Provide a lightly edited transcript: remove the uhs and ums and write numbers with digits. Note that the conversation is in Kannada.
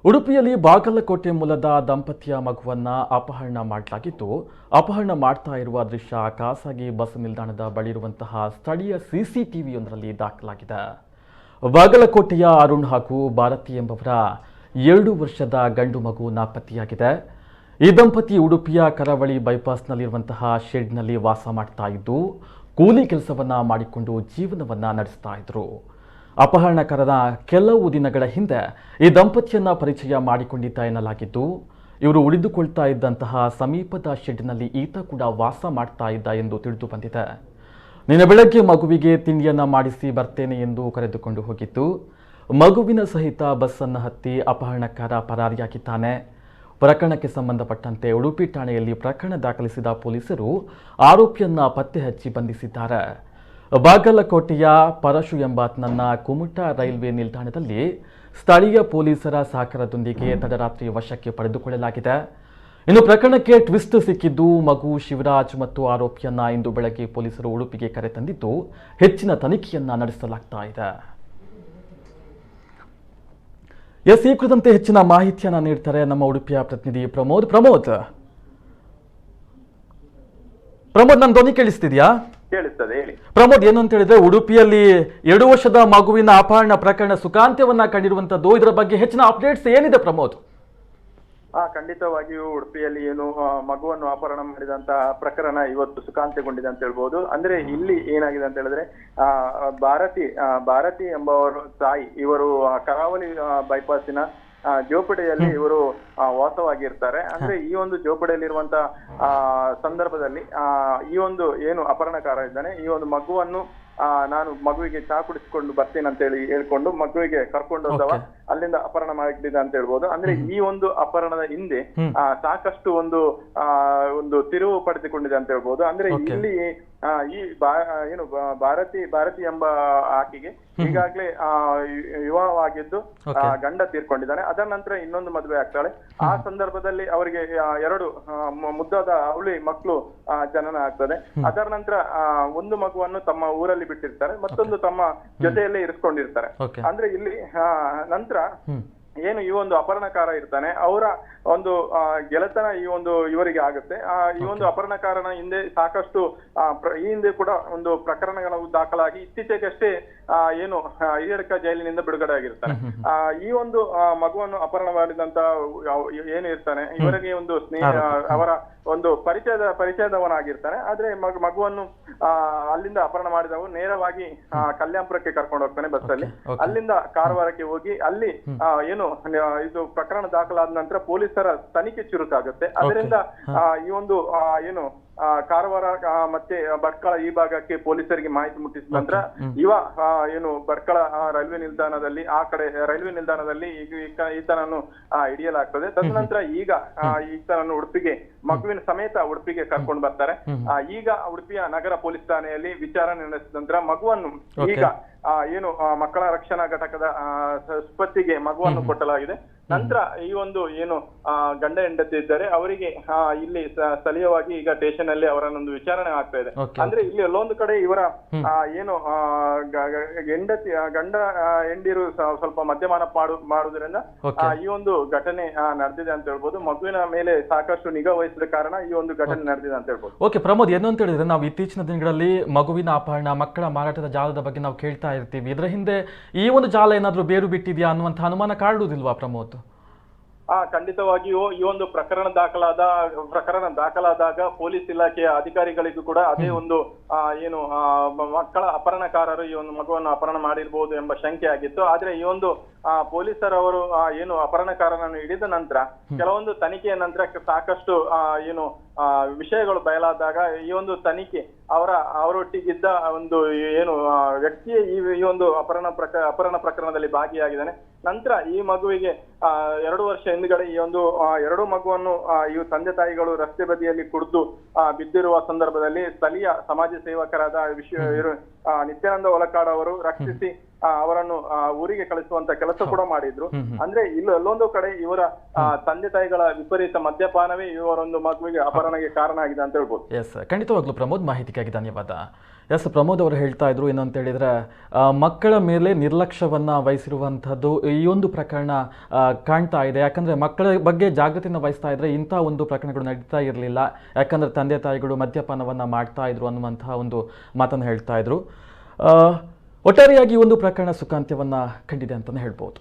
ಉಡುಪಿಯಲ್ಲಿ ಬಾಗಲಕೋಟೆ ಮೂಲದ ದಂಪತಿಯ ಮಗುವನ್ನ ಅಪಹರಣ ಮಾಡಲಾಗಿದ್ದು, ಅಪಹರಣ ಮಾಡ್ತಾ ಇರುವ ದೃಶ್ಯ ಖಾಸಗಿ ಬಸ್ ನಿಲ್ದಾಣದ ಬಳಿ ಇರುವಂತಹ ಸ್ಥಳೀಯ ಸಿಸಿಟಿವಿಯೊಂದರಲ್ಲಿ ದಾಖಲಾಗಿದೆ. ಬಾಗಲಕೋಟೆಯ ಅರುಣ್ ಹಾಗೂ ಭಾರತಿ ಎಂಬವರ 2 ವರ್ಷದ ಗಂಡು ಮಗು ನಾಪತ್ತೆಯಾಗಿದೆ. ಈ ದಂಪತಿ ಉಡುಪಿಯ ಕರಾವಳಿ ಬೈಪಾಸ್ನಲ್ಲಿರುವಂತಹ ಶೆಡ್ನಲ್ಲಿ ವಾಸ ಮಾಡ್ತಾ ಇದ್ದು, ಕೂಲಿ ಕೆಲಸವನ್ನ ಮಾಡಿಕೊಂಡು ಜೀವನವನ್ನ ನಡೆಸ್ತಾ ಇದ್ರು. ಅಪಹರಣಕಾರರ ಕೆಲವು ದಿನಗಳ ಹಿಂದೆ ಈ ದಂಪತಿಯನ್ನ ಪರಿಚಯ ಮಾಡಿಕೊಂಡಿದ್ದ ಎನ್ನಲಾಗಿದ್ದು, ಇವರು ಉಳಿದುಕೊಳ್ತಾ ಇದ್ದಂತಹ ಸಮೀಪದ ಶೆಡ್ನಲ್ಲಿ ಈತ ಕೂಡ ವಾಸ ಮಾಡ್ತಾ ಇದ್ದ ಎಂದು ತಿಳಿದು ಬಂದಿದೆ. ನಿನ್ನೆ ಬೆಳಗ್ಗೆ ಮಗುವಿಗೆ ತಿಂಡಿಯನ್ನ ಮಾಡಿಸಿ ಬರ್ತೇನೆ ಎಂದು ಕರೆದುಕೊಂಡು ಹೋಗಿದ್ದು, ಮಗುವಿನ ಸಹಿತ ಬಸ್ ಅನ್ನು ಹತ್ತಿ ಅಪಹರಣಕಾರ ಪರಾರಿಯಾಗಿದ್ದಾನೆ. ಪ್ರಕರಣಕ್ಕೆ ಸಂಬಂಧಪಟ್ಟಂತೆ ಉಡುಪಿ ಠಾಣೆಯಲ್ಲಿ ಪ್ರಕರಣ ದಾಖಲಿಸಿದ ಪೊಲೀಸರು ಆರೋಪಿಯನ್ನ ಪತ್ತೆ ಹಚ್ಚಿ ಬಂಧಿಸಿದ್ದಾರೆ. ಬಾಗಲಕೋಟೆಯ ಪರಶು ಎಂಬಾತನನ್ನ ಕುಮಟಾ ರೈಲ್ವೆ ನಿಲ್ದಾಣದಲ್ಲಿ ಸ್ಥಳೀಯ ಪೊಲೀಸರ ಸಹಕಾರದೊಂದಿಗೆ ತಡರಾತ್ರಿ ವಶಕ್ಕೆ ಪಡೆದುಕೊಳ್ಳಲಾಗಿದೆ. ಇನ್ನು ಪ್ರಕರಣಕ್ಕೆ ಟ್ವಿಸ್ಟ್ ಸಿಕ್ಕಿದ್ದು, ಮಗು ಶಿವರಾಜ್ ಮತ್ತು ಆರೋಪಿಯನ್ನ ಇಂದು ಬೆಳಗ್ಗೆ ಪೊಲೀಸರು ಉಡುಪಿಗೆ ಕರೆತಂದಿದ್ದು, ಹೆಚ್ಚಿನ ತನಿಖೆಯನ್ನ ನಡೆಸಲಾಗ್ತಾ ಇದೆ. ಈ ಕುರಿತಂತೆ ಹೆಚ್ಚಿನ ಮಾಹಿತಿಯನ್ನ ನೀಡ್ತಾರೆ ನಮ್ಮ ಉಡುಪಿಯ ಪ್ರತಿನಿಧಿ ಪ್ರಮೋದ್. ನನ್ನ ಧ್ವನಿ ಕೇಳಿಸ್ತಿದ್ಯಾ? ಕೇಳಿಸ್ತದೆ, ಹೇಳಿ. ಪ್ರಮೋದ್, ಏನು ಅಂತ ಹೇಳಿದ್ರೆ, ಉಡುಪಿಯಲ್ಲಿ 2 ವರ್ಷದ ಮಗುವಿನ ಅಪಹರಣ ಪ್ರಕರಣ ಸುಖಾಂತ್ಯವನ್ನ ಕಂಡಿರುವಂತದ್ದು, ಇದರ ಬಗ್ಗೆ ಹೆಚ್ಚಿನ ಅಪ್ಡೇಟ್ಸ್ ಏನಿದೆ ಪ್ರಮೋದ್? ಖಂಡಿತವಾಗಿಯೂ ಉಡುಪಿಯಲ್ಲಿ ಏನು ಮಗುವನ್ನು ಅಪಹರಣ ಮಾಡಿದಂತಹ ಪ್ರಕರಣ ಇವತ್ತು ಸುಖಾಂತ್ಯಗೊಂಡಿದೆ ಅಂತ ಹೇಳ್ಬೋದು. ಅಂದ್ರೆ ಇಲ್ಲಿ ಏನಾಗಿದೆ ಅಂತ ಹೇಳಿದ್ರೆ, ಭಾರತಿ ಎಂಬವರು ತಾಯಿ ಇವರು ಕರಾವಳಿ ಬೈಪಾಸಿನ ಜೋಪಡಿಯಲ್ಲಿ ಇವರು ವಾಸವಾಗಿರ್ತಾರೆ. ಅಂದ್ರೆ ಈ ಒಂದು ಜೋಪಡಿಯಲ್ಲಿರುವಂತಹ ಸಂದರ್ಭದಲ್ಲಿ ಈ ಒಂದು ಏನು ಅಪಹರಣಕಾರ ಇದ್ದಾನೆ, ಈ ಒಂದು ಮಗುವನ್ನು ನಾನು ಮಗುವಿಗೆ ಚಹಾ ಕುಡಿಸಿಕೊಂಡು ಬರ್ತೇನೆ ಅಂತ ಹೇಳಿ ಹೇಳ್ಕೊಂಡು ಮಗುವಿಗೆ ಕರ್ಕೊಂಡು ಹೋದವ ಅಲ್ಲಿಂದ ಅಪಹರಣ ಮಾಡಿದ್ದ ಅಂತ ಹೇಳ್ಬೋದು. ಅಂದ್ರೆ ಈ ಒಂದು ಅಪಹರಣದ ಹಿಂದೆ ಸಾಕಷ್ಟು ಒಂದು ತಿರುವು ಪಡೆದುಕೊಂಡಿದೆ ಅಂತ ಹೇಳ್ಬೋದು. ಅಂದ್ರೆ ಇಲ್ಲಿ ಈ ಏನು ಭಾರತಿ ಎಂಬ ಆಕೆಗೆ ಈಗಾಗ್ಲೇ ವಿವಾಹವಾಗಿದ್ದು ಗಂಡ ತೀರ್ಕೊಂಡಿದ್ದಾನೆ. ಅದರ ನಂತರ ಇನ್ನೊಂದು ಮದುವೆ ಆಗ್ತಾಳೆ. ಆ ಸಂದರ್ಭದಲ್ಲಿ ಅವರಿಗೆ 2 ಮುದ್ದಾದ ಅವಳಿ ಮಕ್ಕಳು ಜನನ ಆಗ್ತದೆ. ಅದರ ನಂತರ ಒಂದು ಮಗುವನ್ನು ತಮ್ಮ ಊರಲ್ಲಿ ಬಿಟ್ಟಿರ್ತಾರೆ, ಮತ್ತೊಂದು ತಮ್ಮ ಜೊತೆಯಲ್ಲೇ ಇರಿಸ್ಕೊಂಡಿರ್ತಾರೆ. ಅಂದ್ರೆ ಇಲ್ಲಿ ನಂತರ ಏನು ಈ ಒಂದು ಅಪಹರಣಕಾರ ಇರ್ತಾನೆ, ಅವರ ಒಂದು ಗೆಳೆತನ ಈ ಒಂದು ಇವರಿಗೆ ಆಗುತ್ತೆ. ಈ ಒಂದು ಅಪಹರಣಕಾರನ ಹಿಂದೆ ಸಾಕಷ್ಟು ಈ ಹಿಂದೆ ಕೂಡ ಒಂದು ಪ್ರಕರಣಗಳು ದಾಖಲಾಗಿ ಇತ್ತೀಚೆಗಷ್ಟೇ ಏನು ಹಿರಿಯಡ್ಕ ಜೈಲಿನಿಂದ ಬಿಡುಗಡೆ ಆಗಿರ್ತಾನೆ. ಈ ಒಂದು ಮಗುವನ್ನು ಅಪಹರಣ ಮಾಡಿದಂತ ಏನು ಇರ್ತಾನೆ, ಇವರಿಗೆ ಒಂದು ಅವರ ಒಂದು ಪರಿಚಯದವನಾಗಿರ್ತಾನೆ. ಆದ್ರೆ ಮಗುವನ್ನು ಅಲ್ಲಿಂದ ಅಪಹರಣ ಮಾಡಿದವರು ನೇರವಾಗಿ ಕಲ್ಯಾಣಪುರಕ್ಕೆ ಕರ್ಕೊಂಡು ಹೋಗ್ತಾನೆ ಬಸ್ಸಲ್ಲಿ. ಅಲ್ಲಿಂದ ಕಾರವಾರಕ್ಕೆ ಹೋಗಿ ಅಲ್ಲಿ ಏನು ಇದು ಪ್ರಕರಣ ದಾಖಲಾದ ನಂತರ ಪೊಲೀಸರ ತನಿಖೆ ಚುರುಕಾಗುತ್ತೆ. ಅದರಿಂದ ಈ ಒಂದು ಏನು ಕಾರವಾರ ಮತ್ತೆ ಭಟ್ಕಳ ಈ ಭಾಗಕ್ಕೆ ಪೊಲೀಸರಿಗೆ ಮಾಹಿತಿ ಮುಟ್ಟಿಸಿದ ನಂತರ ಏನು ಭಟ್ಕಳ ರೈಲ್ವೆ ನಿಲ್ದಾಣದಲ್ಲಿ ಆ ಕಡೆ ರೈಲ್ವೆ ನಿಲ್ದಾಣದಲ್ಲಿ ಈತನನ್ನು ಹಿಡಿಯಲಾಗ್ತದೆ. ತದನಂತರ ಈಗ ಈತನನ್ನು ಉಡುಪಿಗೆ ಮಗುವಿನ ಸಮೇತ ಉಡುಪಿಗೆ ಕರ್ಕೊಂಡು ಬರ್ತಾರೆ. ಈಗ ಉಡುಪಿಯ ನಗರ ಪೊಲೀಸ್ ಠಾಣೆಯಲ್ಲಿ ವಿಚಾರಣೆ ನಡೆಸಿದ ನಂತರ ಮಗುವನ್ನು ಈಗ ಏನು ಮಕ್ಕಳ ರಕ್ಷಣಾ ಘಟಕದ ಸುಪತ್ತಿಗೆ ಮಗುವನ್ನು ಕೊಟ್ಟಲಾಗಿದೆ. ನಂತರ ಈ ಒಂದು ಏನು ಗಂಡ ಹೆಂಡತಿ ಇದ್ದಾರೆ ಅವರಿಗೆ ಇಲ್ಲಿ ಸ್ಥಳೀಯವಾಗಿ ಈಗ ಸ್ಟೇಷನ್ ಅಲ್ಲಿ ಅವರನ್ನೊಂದು ವಿಚಾರಣೆ ಆಗ್ತಾ ಇದೆ. ಅಂದ್ರೆ ಇಲ್ಲಿ ಎಲ್ಲೊಂದು ಕಡೆ ಇವರ ಏನು ಗಂಡ ಹೆಂಡಿರು ಸ್ವಲ್ಪ ಮದ್ಯಪಾನ ಮಾಡುವುದರಿಂದ ಈ ಒಂದು ಘಟನೆ ನಡೆದಿದೆ ಅಂತ ಹೇಳ್ಬೋದು. ಮಗುವಿನ ಮೇಲೆ ಸಾಕಷ್ಟು ನಿಗಾ ವಹಿಸಿದ ಕಾರಣ ಈ ಒಂದು ಘಟನೆ ನಡೆದಿದೆ ಅಂತ ಹೇಳ್ಬೋದು. ಓಕೆ ಪ್ರಮೋದ್, ಏನು ಅಂತ ಹೇಳಿದ್ರೆ, ನಾವು ಇತ್ತೀಚಿನ ದಿನಗಳಲ್ಲಿ ಮಗುವಿನ ಅಪಹರಣ, ಮಕ್ಕಳ ಮಾರಾಟದ ಜಾಲದ ಬಗ್ಗೆ ನಾವು ಕೇಳ್ತಾ ಇರ್ತೀವಿ. ಇದರ ಹಿಂದೆ ಈ ಒಂದು ಜಾಲ ಏನಾದ್ರೂ ಬೇರು ಬಿಟ್ಟಿದ್ಯಾ ಅನ್ನುವಂಥ ಅನುಮಾನ ಕಾಡುವುದಿಲ್ವಾ ಪ್ರಮೋದ್? ಖಂಡಿತವಾಗಿಯೂ ಈ ಒಂದು ಪ್ರಕರಣ ದಾಖಲಾದಾಗ ಪೊಲೀಸ್ ಇಲಾಖೆಯ ಅಧಿಕಾರಿಗಳಿಗೂ ಕೂಡ ಅದೇ ಒಂದು ಏನು ಮಕ್ಕಳ ಅಪಹರಣಕಾರರು ಈ ಒಂದು ಮಗುವನ್ನು ಅಪಹರಣ ಮಾಡಿರ್ಬೋದು ಎಂಬ ಶಂಕೆ ಆಗಿತ್ತು. ಆದ್ರೆ ಈ ಒಂದು ಪೊಲೀಸರವರು ಏನು ಅಪಹರಣಕಾರನನ್ನು ಹಿಡಿದ ನಂತರ ಕೆಲವೊಂದು ತನಿಖೆಯ ನಂತರ ಸಾಕಷ್ಟು ಏನು ವಿಷಯಗಳು ಬಯಲಾದಾಗ ಈ ಒಂದು ತನಿಖೆ ಅವರೊಟ್ಟಿಗಿದ್ದ ಒಂದು ಏನು ವ್ಯಕ್ತಿಯೇ ಈ ಒಂದು ಅಪಹರಣ ಪ್ರಕರಣದಲ್ಲಿ ಭಾಗಿಯಾಗಿದ್ದಾನೆ. ನಂತರ ಈ ಮಗುವಿಗೆ 2 ವರ್ಷ ಹಿಂದ್ಗಡೆ ಈ ಒಂದು 2 ಮಗುವನ್ನು ಈ ತಂದೆ ತಾಯಿಗಳು ರಸ್ತೆ ಬದಿಯಲ್ಲಿ ಕುಡಿದು ಬಿದ್ದಿರುವ ಸಂದರ್ಭದಲ್ಲಿ ಸ್ಥಳೀಯ ಸಮಾಜ ಸೇವಕರಾದ ನಿತ್ಯಾನಂದ ಒಲಕಾಡ್ ಅವರು ರಕ್ಷಿಸಿ ಅವರನ್ನು ಊರಿಗೆ ಕಳಿಸುವಂತ ಕೆಲಸ ಕೂಡ ಮಾಡಿದ್ರು. ಅಂದ್ರೆ ಅಲ್ಲೊಂದು ಕಡೆ ಇವರ ತಂದೆ ತಾಯಿಗಳ ವಿಪರೀತ ಮದ್ಯಪಾನವೇ ಇವರೊಂದು ಮಗುವಿಗೆ ಅಪಹರಣಕ್ಕೆ ಕಾರಣ ಆಗಿದೆ ಅಂತ ಹೇಳ್ಬೋದು. ಎಸ್, ಖಂಡಿತವಾಗ್ಲೂ ಪ್ರಮೋದ್, ಮಾಹಿತಿಗಾಗಿ ಧನ್ಯವಾದ. ಎಸ್, ಪ್ರಮೋದ್ ಅವರು ಹೇಳ್ತಾ ಇದ್ರು ಏನಂತ ಹೇಳಿದ್ರೆ ಮಕ್ಕಳ ಮೇಲೆ ನಿರ್ಲಕ್ಷ್ಯವನ್ನ ವಹಿಸಿರುವಂಥದ್ದು ಈ ಒಂದು ಪ್ರಕರಣ ಕಾಣ್ತಾ ಇದೆ. ಯಾಕಂದ್ರೆ ಮಕ್ಕಳ ಬಗ್ಗೆ ಜಾಗೃತಿಯನ್ನು ವಹಿಸ್ತಾ ಇದ್ರೆ ಇಂಥ ಒಂದು ಪ್ರಕರಣಗಳು ನಡೀತಾ ಇರಲಿಲ್ಲ. ಯಾಕಂದ್ರೆ ತಂದೆ ತಾಯಿಗಳು ಮದ್ಯಪಾನವನ್ನ ಮಾಡ್ತಾ ಇದ್ರು ಅನ್ನುವಂತಹ ಒಂದು ಮಾತನ್ನು ಹೇಳ್ತಾ ಇದ್ರು. ಒಟ್ಟಾರೆಯಾಗಿ ಈ ಒಂದು ಪ್ರಕರಣ ಸುಖಾಂತ್ಯವನ್ನ ಕಂಡಿದೆ ಅಂತಲೇ ಹೇಳ್ಬೋದು.